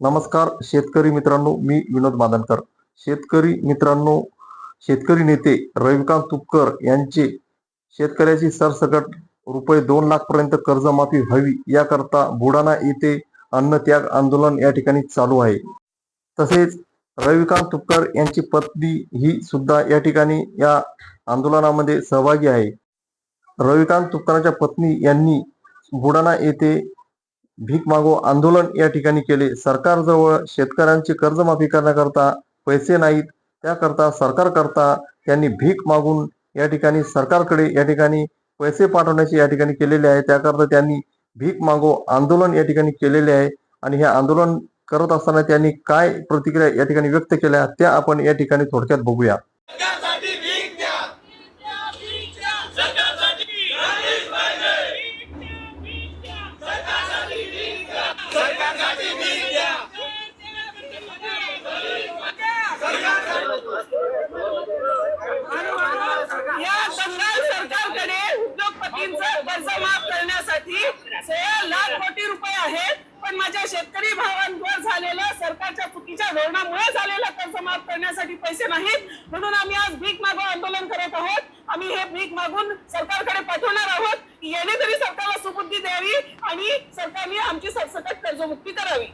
नमस्कार शेतकरी मित्रांनो, मी विनोद मादनकर। शेतकरी मित्रांनो, शेतकरी नेते रविकांत तुपकर यांचे शेतकऱ्याची सरसकट रुपये 2 लाख पर्यंत कर्जमाफी व्हावी याकरता बुलढाणा येथे अन्नत्याग आंदोलन या ठिकाणी चालू आहे। तसेच रविकांत तुपकर यांची पत्नी ही सुद्धा या ठिकाणी या आंदोलनामध्ये सहभागी आहे। रविकांत तुपकरांच्या पत्नी यांनी बुलढाणा येथे भीक मागो आंदोलन या ठिकाणी केले। सरकारजवळ शेतकऱ्यांची कर्जमाफी करण्याकरता पैसे नाहीत, त्याकरता सरकारकरता त्यांनी भीक मागून या ठिकाणी सरकारकडे या ठिकाणी पैसे पाठवण्याचे या ठिकाणी केलेले आहे। त्याकरता त्यांनी भीक मागो आंदोलन या ठिकाणी केलेले आहे आणि हे आंदोलन करत असताना त्यांनी काय प्रतिक्रिया या ठिकाणी व्यक्त केल्या त्या आपण या ठिकाणी थोडक्यात बघूया। सरकारसाठी भीक द्या. सरकारसाठी आदेश पाहिजे. सरकारसाठी भीक द्या. सरकारसाठी भीक द्या. या बंगाल सरकारकडे उद्योगपतींचं कर्ज माफ करण्यासाठी 16 लाख कोटी रुपये आहेत, पण माझ्या शेतकरी भावांवर झालेलं सरकारच्या चुकीच्या धोरणामुळे झालेलं कर्ज माफ करण्यासाठी पैसे नाहीत, म्हणून आम्ही आज भीक मागो आंदोलन करत आहोत। आम्ही हे भीक मागून सरकारकडे पाठवणार आहोत की याने तरी सरकारला सुबुद्धी द्यावी आणि सरकारने आमची सरसकट कर्जमुक्ती करावी।